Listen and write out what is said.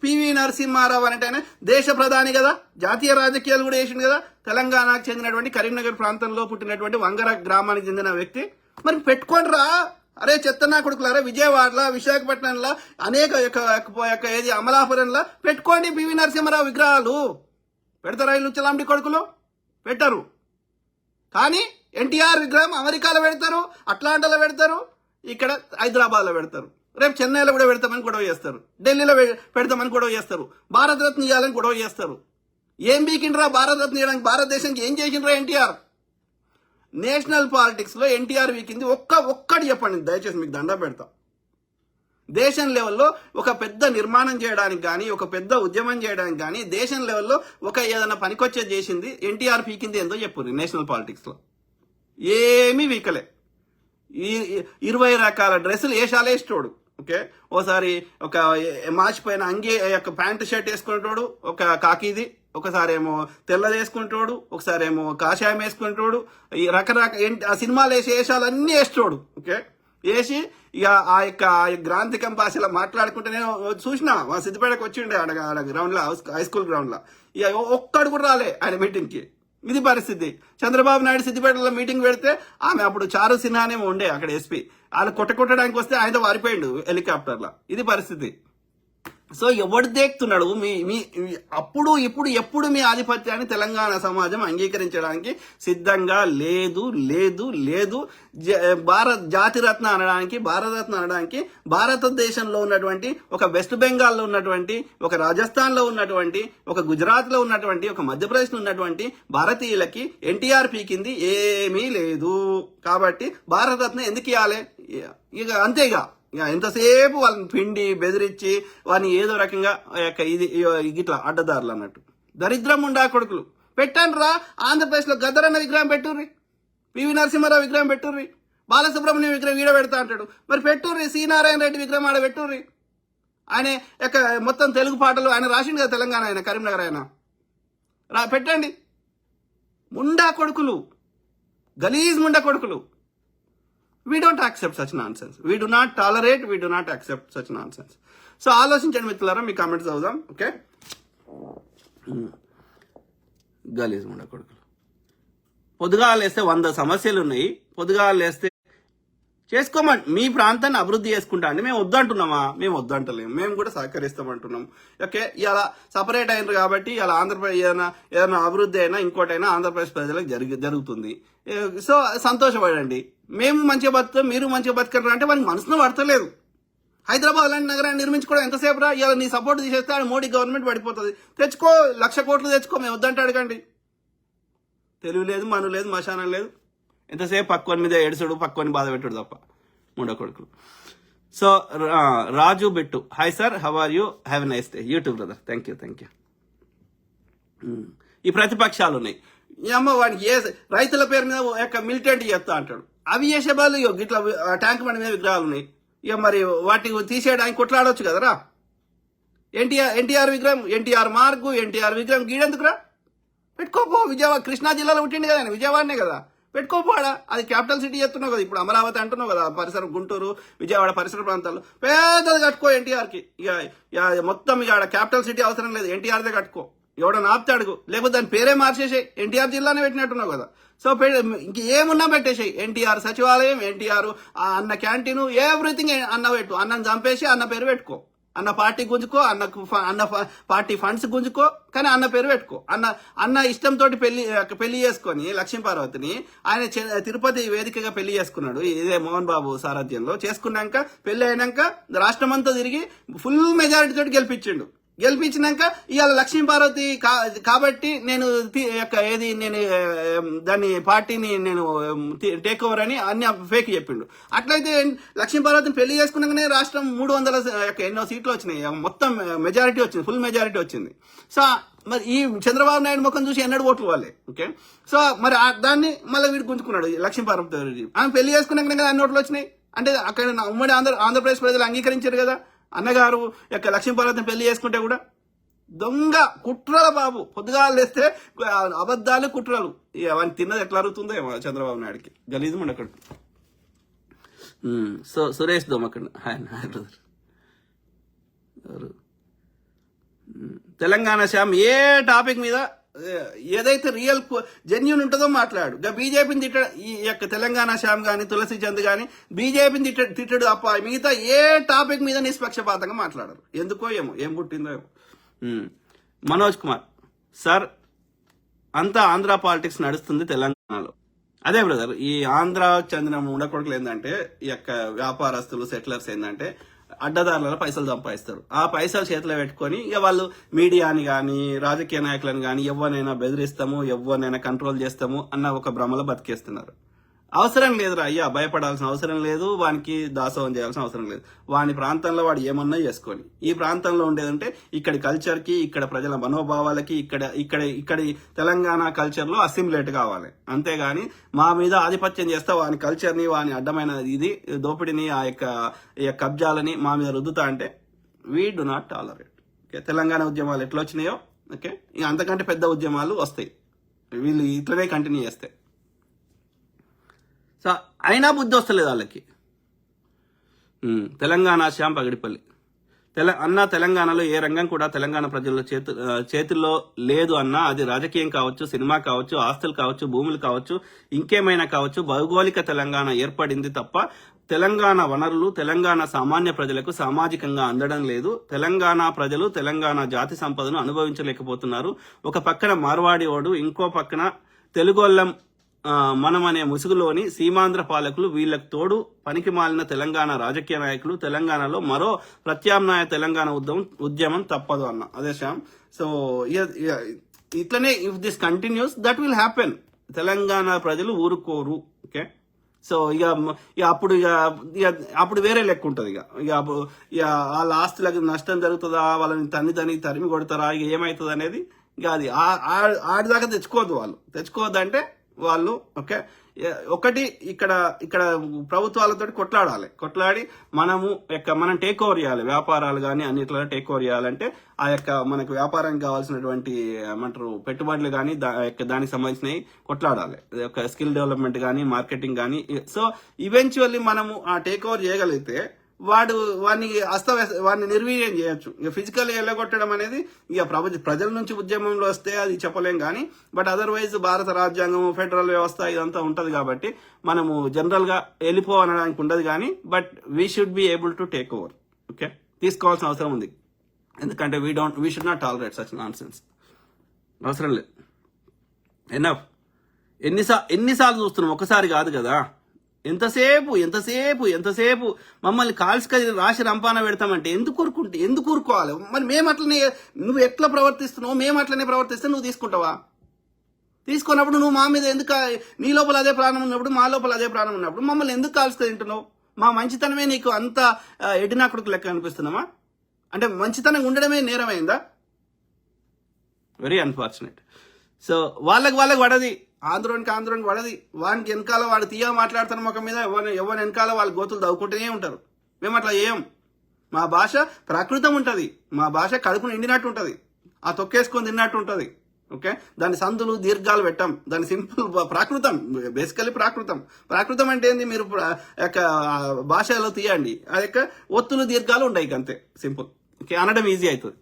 PV Narasimha Rao అంటే ఆయన దేశ ప్రధాని కదా, జాతీయ రాజకీయాలు కూడా చేసిండు కదా. తెలంగాణకు చెందినటువంటి కరీంనగర్ ప్రాంతంలో పుట్టినటువంటి వంగర గ్రామానికి చెందిన వ్యక్తి. మరి పెట్టుకోండిరా, అరే చెత్తనా కొడుకులారా, విజయవాడలో, విశాఖపట్నంలో, అనేక ఏది అమలాపురంలో పెట్టుకోండి పివి నరసింహారావు విగ్రహాలు. పెడతారా ఇల్లు చలాంటి కొడుకులు? పెట్టరు. కానీ ఎన్టీఆర్ విగ్రహం అమెరికాలో పెడతారు, అట్లాంటాలో పెడతారు, ఇక్కడ హైదరాబాద్లో పెడతారు, రేపు చెన్నైలో కూడా పెడతామని గొడవ చేస్తారు, ఢిల్లీలో పెడతామని గొడవ చేస్తారు, భారతరత్న ఇవ్వాలని గొడవ చేస్తారు. ఏం బీకిండ్రా భారతరత్న ఇవ్వడానికి? భారతదేశానికి ఏం చేసిండ్రా ఎన్టీఆర్? నేషనల్ పాలిటిక్స్ లో ఎన్టీఆర్ వీకింది ఒక్కటి చెప్పండి దయచేసి, మీకు దండ పెడతా. దేశం లెవెల్లో ఒక పెద్ద నిర్మాణం చేయడానికి కానీ, ఒక పెద్ద ఉద్యమం చేయడానికి కానీ, దేశం లెవెల్లో ఒక ఏదైనా పనికొచ్చేది చేసింది ఎన్టీఆర్ పీకింది ఏందో చెప్పు. నేషనల్ పాలిటిక్స్ లో ఏమీ వీకలే. 20 రకాల డ్రెస్సులు వేసాలేస్తోడు. ఓకే, ఓసారి ఒక మార్చిపోయిన అంగి ప్యాంటు షర్ట్ వేసుకునేటోడు, ఒక కాకిది, ఒకసారి ఏమో తెల్లది వేసుకుంటాడు, ఒకసారి ఏమో కాషాయం వేసుకుంటాడు. ఈ రకరకాల ఆ సినిమాలు వేసి వేషాలన్నీ వేస్తాడు. ఓకే, వేసి ఇక ఆ గ్రాంధికం భాషలో మాట్లాడుకుంటే నేను చూసిన మా సిద్దిపేటకు వచ్చిండే ఆడ గ్రౌండ్ లో, హై స్కూల్ గ్రౌండ్ లో. ఇక ఒక్కడు కూడా రాలే ఆయన మీటింగ్ కి. ఇది పరిస్థితి. చంద్రబాబు నాయుడు సిద్దిపేటలో మీటింగ్ పెడితే ఆమె అప్పుడు చారు సిన్హానే ఉండే అక్కడ ఎస్పీ, వాళ్ళు కొట్టడానికి వస్తే ఆయనతో వారిపోయిండు హెలికాప్టర్లో. ఇది పరిస్థితి. సో ఎవడు దేక్తున్నాడు? మీ అప్పుడు ఇప్పుడు ఎప్పుడు మీ ఆధిపత్యాన్ని తెలంగాణ సమాజం అంగీకరించడానికి సిద్ధంగా లేదు లేదు లేదు. జాతిరత్న అనడానికి, భారతరత్న అనడానికి, భారతదేశంలో ఉన్నటువంటి, ఒక వెస్ట్ బెంగాల్లో ఉన్నటువంటి, ఒక రాజస్థాన్లో ఉన్నటువంటి, ఒక గుజరాత్లో ఉన్నటువంటి, ఒక మధ్యప్రదేశ్లో ఉన్నటువంటి భారతీయులకి ఎన్టీఆర్ పీకింది ఏమీ లేదు. కాబట్టి భారతరత్న ఎందుకు ఇవ్వాలి? ఇక అంతేగా, ఎంతసేపు వాళ్ళని పిండి బెదిరించి వాని ఏదో రకంగా ఇది ఇట్లా అడ్డదారులు అన్నట్టు. దరిద్రం ఉండా కొడుకులు. పెట్టండి రా, ఆంధ్రప్రదేశ్లో గద్దరన్న విగ్రహం పెట్టుర్రి, పివి నరసింహారావు విగ్రహం పెట్టుర్రి, బాలసుబ్రహ్మణ్యం విగ్రహం ఈడ పెడతా అంటాడు, మరి పెట్టుర్రి. సి నారాయణ రెడ్డి విగ్రహం ఆడ పెట్టుర్రి. ఆయన మొత్తం తెలుగు పాటలు ఆయన రాసిండు కదా తెలంగాణ, ఆయన కరీంనగర్ ఆయన పెట్టండి. ముండా కొడుకులు, గలీజ్ ముండా కొడుకులు. We don't accept such nonsense. We do not tolerate, we do not accept such nonsense. So ఆలోచించండి మిత్రులారా, మీ కామెంట్స్ చదువుదాం. ఓకే, గలీజ్ ముండ కొడుకులు. పొద్దుగాలు వేస్తే 100 సమస్యలు ఉన్నాయి. పొద్దుగాలు వేస్తే చేసుకోమండి, మీ ప్రాంతాన్ని అభివృద్ధి చేసుకుంటా అండి. మేము వద్దంటున్నామా? మేము వద్దంటలేము, మేము కూడా సహకరిస్తామంటున్నాం. ఓకే, ఇలా సపరేట్ అయినారు కాబట్టి ఇలా ఆంధ్రప్రదేశ్ ఏదైనా అభివృద్ధి అయినా ఇంకోటైనా ఆంధ్రప్రదేశ్ ప్రజలకు జరుగుతుంది. సో సంతోషపడండి. మేము మంచిగా బతుకుతాం, మీరు మంచిగా బతకరు అంటే వానికి మనసులో పడతలేదు. హైదరాబాద్ లాంటి నగరాన్ని నిర్మించుకోవడం ఎంతసేపు రా? ఇలా నీ సపోర్ట్ తీసేస్తే ఆడ మోడీ గవర్నమెంట్ పడిపోతుంది. తెచ్చుకో, 1,00,000 కోట్లు తెచ్చుకో, మేము వద్దంటే అడగండి. తెలివి లేదు, మను లేదు, మశానం లేదు. ఎంతసేపు పక్కోని మీద ఏడుసుడు, పక్కోని బాధ పెట్టుడు తప్ప మూడో కొడుకులు. సో రాజు బెట్టు, hi sir, how are you, have a nice day. YouTube brother, thank you. ఈ ప్రతిపక్షాలు ఉన్నాయి. ఈ అమ్మ వాడికి రైతుల పేరు మీద మిలిటెంట్ చేస్తా అంటాడు. అవి చేసే వాళ్ళు ఇట్లా ట్యాంక్ బండి మీద విగ్రహాలు ఉన్నాయి. ఇక మరి వాటిని తీసేయడానికి కొట్లాడవచ్చు కదరా. ఎన్టీఆర్ విగ్రహం, ఎన్టీఆర్ మార్గు, ఎన్టీఆర్ విగ్రహం గీడెందుకురా? పెట్టుకోపో. విజయవాడ, కృష్ణా జిల్లాలో పుట్టింది కదా, విజయవాడనే కదా, పెట్టుకోపోడా. అది క్యాపిటల్ సిటీ చేస్తున్నావు కదా, ఇప్పుడు అమరావతి అంటున్నావు కదా, పరిసర గుంటూరు, విజయవాడ పరిసర ప్రాంతాల్లో పేదది కట్టుకో ఎన్టీఆర్కి. ఇక మొత్తం ఇక క్యాపిటల్ సిటీ అవసరం లేదు, ఎన్టీఆర్దే కట్టుకో. ఎవడన్నా ఆపితే అడుగు, లేకపోతే దాని పేరే మార్చేసాయి, ఎన్టీఆర్ జిల్లానే పెట్టినట్టున్నావు కదా. సో ఇంక ఏమున్నా పెట్టేసాయి. ఎన్టీఆర్ సచివాలయం, ఎన్టీఆర్ అన్న క్యాంటీన్, ఎవ్రీథింగ్ అన్న పెట్టు. అన్నం చంపేసి అన్న పేరు పెట్టుకో. అన్న పార్టీ గుంజుకో, అన్న పార్టీ ఫండ్స్ గుంజుకో, కానీ అన్న పేరు పెట్టుకో. అన్న ఇష్టంతో పెళ్లి చేసుకొని లక్ష్మీపార్వతిని ఆయన తిరుపతి వేదికగా పెళ్లి చేసుకున్నాడు. ఇదే మోహన్ బాబు సారథ్యంలో చేసుకున్నాక, పెళ్లి అయినాక రాష్ట్రమంతా తిరిగి ఫుల్ మెజారిటీ తోటి గెలిపించినాక ఇవాళ లక్ష్మీపార్వతి కాబట్టి నేను దాన్ని పార్టీని నేను టేక్ ఓవర్ అని అన్ని ఫేక్ చెప్పిండు. అట్లయితే లక్ష్మీపార్వతిని పెళ్లి చేసుకున్నాకనే రాష్ట్రం 300 ఎన్నో సీట్లు వచ్చినాయి, మొత్తం మెజారిటీ వచ్చింది, ఫుల్ మెజారిటీ వచ్చింది. సో మరి ఈ చంద్రబాబు నాయుడు ముఖం చూసి ఎన్నడూ ఓట్లు వాళ్ళే. ఓకే, సో మరి దాన్ని మళ్ళీ వీడు గుంజుకున్నాడు లక్ష్మీపార్వతి. ఆమె పెళ్లి చేసుకున్నాకనే కదా అన్ని ఓట్లు వచ్చినాయి. అంటే అక్కడ ఉమ్మడి ఆంధ్రప్రదేశ్ ప్రజలు అంగీకరించారు కదా. అన్నగారు లక్ష్మీపార్వతిని పెళ్లి చేసుకుంటే కూడా దొంగ కుట్రల బాబు. పొద్దుగాలు లేస్తే అబద్ధాలు, కుట్రలు. అవన్నీ తిన్నది ఎట్లా అరుగుతుందో చంద్రబాబు నాయుడికి. గలీజు ఉండకడు. సో సురేష్ దోమకండి, హాయ్ బ్రదర్. తెలంగాణ శ్యామ్ ఏ టాపిక్ మీద ఏదైతే రియల్ జెన్యున్ ఉంటుందో మాట్లాడు. ఇక బీజేపీని తిట్టాడు ఈ యొక్క తెలంగాణ శ్యామ్ గాని తులసి చంద్ గాని బీజేపీని తిట్టడు అప్ప మిగతా ఏ టాపిక్ మీద నిష్పక్షపాతంగా మాట్లాడరు. ఎందుకో ఏమో ఏం పుట్టిందో ఏమో. మనోజ్ కుమార్ సార్, అంతా ఆంధ్ర పాలిటిక్స్ నడుస్తుంది తెలంగాణలో. అదే బ్రదర్, ఈ ఆంధ్ర చెందిన ఉండకొడుకులు ఏంటంటే ఈ యొక్క వ్యాపారస్తులు సెటిలర్స్ ఏంటంటే అడ్డదారులలో పైసలు సంపాదిస్తారు. ఆ పైసలు చేతిలో పెట్టుకొని ఇక వాళ్ళు మీడియాని కానీ రాజకీయ నాయకులను కానీ ఎవరినైనా బెదిరిస్తాము, ఎవరినైనా కంట్రోల్ చేస్తాము అన్న ఒక భ్రమలో బతికేస్తున్నారు. అవసరం లేదురా అయ్యా, భయపడాల్సిన అవసరం లేదు, వానికి దాసోహం చేయాల్సిన అవసరం లేదు. వాని ప్రాంతంలో వాడు ఏమన్నా చేసుకొని, ఈ ప్రాంతంలో ఉండేదంటే ఇక్కడి కల్చర్కి, ఇక్కడ ప్రజల మనోభావాలకి, ఇక్కడి తెలంగాణ కల్చర్లో అసిమిలేట్ కావాలి. అంతేగాని మా మీద ఆధిపత్యం చేస్తా వాని కల్చర్ని, వాని అడ్డమైన ఇది దోపిడిని, ఆ యొక్క కబ్జాలని మా మీద రుద్దుతా అంటే we do not tolerate. Okay, Telangana ఉద్యమాలు ఎట్లా వచ్చినాయో ఓకే ఇక అంతకంటే పెద్ద ఉద్యమాలు వస్తాయి వీళ్ళు ఇట్లనే కంటిన్యూ చేస్తే. సో అయినా బుద్ధి వస్తలేదు వాళ్ళకి. తెలంగాణ శ్యామ్ పగిడిపల్లి అన్న, తెలంగాణలో ఏ రంగం కూడా తెలంగాణ ప్రజల చేతుల్లో లేదు అన్న. అది రాజకీయం కావచ్చు, సినిమా కావచ్చు, ఆస్తులు కావచ్చు, భూములు కావచ్చు, ఇంకేమైనా కావచ్చు, భౌగోళిక తెలంగాణ ఏర్పడింది తప్ప తెలంగాణ వనరులు తెలంగాణ సామాన్య ప్రజలకు సామాజికంగా అందడం లేదు. తెలంగాణ ప్రజలు తెలంగాణ జాతి సంపదను అనుభవించలేకపోతున్నారు. ఒక పక్కన మార్వాడి ఓడు, ఇంకో పక్కన తెలుగోళ్ళం మనమనే ముసుగులోని సీమాంధ్ర పాలకులు, వీళ్లకు తోడు పనికి మాలిన తెలంగాణ రాజకీయ నాయకులు. తెలంగాణలో మరో ప్రత్యామ్నాయ తెలంగాణ ఉద్యమం తప్పదు అన్న. అదే శ్యామ్. సో ఇట్లనే if this continuous that will happen. Telangana ప్రజలు ఊరుకోరు. ఓకే, సో అప్పుడు వేరే లెక్క ఉంటుంది. ఇక వాళ్ళ ఆస్తులకు నష్టం జరుగుతుందా, వాళ్ళని తరిమి కొడతారా, ఇక ఏమవుతుంది అనేది ఇక అది ఆడిదాకా తెచ్చుకోవద్దు అంటే వాళ్ళు ఓకే ఒకటి ఇక్కడ ప్రభుత్వాలతో కొట్లాడి మనం టేక్ ఓవర్ చేయాలి. వ్యాపారాలు కానీ అన్నిట్లో టేక్ ఓవర్ చేయాలంటే ఆ యొక్క మనకు వ్యాపారానికి కావాల్సినటువంటి ఏమంటారు పెట్టుబడులు కానీ దానికి సంబంధించినవి కొట్లాడాలి. ఒక స్కిల్ డెవలప్మెంట్ కానీ మార్కెటింగ్ కానీ. సో ఈవెన్చువల్లీ మనము ఆ టేక్ ఓవర్ చేయగలిగితే వాడిని నిర్వీర్యం చేయొచ్చు. ఇక ఫిజికల్ ఎల్లగొట్టడం అనేది ఇక ప్రజల నుంచి ఉద్యమంలో వస్తే అది చెప్పలేం కానీ, బట్ అదర్వైజ్ భారత రాజ్యాంగం, ఫెడరల్ వ్యవస్థ ఇదంతా ఉంటది కాబట్టి మనము జనరల్ గా వెళ్ళిపోవడానికి ఉండదు కానీ, but we should be able to take over. Okay, తీసుకోవాల్సిన అవసరం ఉంది. ఎందుకంటే we should not tolerate such non sense. అవసరం లేదు. ఎనఫ్. ఎన్నిసార్లు చూస్తున్నాం, ఒకసారి కాదు కదా. ఎంతసేపు మమ్మల్ని కాల్స్కి రాసి రంపాన పెడతామంటే ఎందుకు ఊరుకోవాలి? మరి మేము అట్లనే, నువ్వు ఎట్లా ప్రవర్తిస్తున్నావు మేము అట్లనే ప్రవర్తిస్తే నువ్వు తీసుకుంటావా? తీసుకున్నప్పుడు నువ్వు మా మీద ఎందుకు, నీ లోపల అదే ప్రాణం ఉన్నప్పుడు మా లోపల అదే ప్రాణం ఉన్నప్పుడు మమ్మల్ని ఎందుకు కాల్స్కి తింటున్నావు? మా మంచితనమే నీకు అంత ఎడినా కొడుకు లెక్క అనిపిస్తున్నామా? అంటే మంచితనంగా ఉండడమే నేరమైందా? Very unfortunate. సో వాళ్ళకి పడది, ఆంధ్రోనికి పడది. వానికి వెనకాల వాడు తీయ మాట్లాడతారు ముఖం మీద, ఎవరి వెనకాల వాళ్ళ గోతులు దవ్వుకుంటూనే ఉంటారు. మేము అట్లా చేయం. మా భాష ప్రాకృతం ఉంటుంది, మా భాష కడుపు నిండినట్టు ఉంటుంది, ఆ తొక్కేసుకొని తిన్నట్టు ఉంటుంది. ఓకే, దాని సందులు దీర్ఘాలు పెట్టాం, దాని సింపుల్ ప్రాకృతం, బేసికలీ ప్రాకృతం అంటే ఏంది? మీరు యొక్క భాషలో తీయండి, ఆ యొక్క ఒత్తులు దీర్ఘాలు ఉంటాయి అంతే, సింపుల్. ఓకే, అనడం ఈజీ అవుతుంది.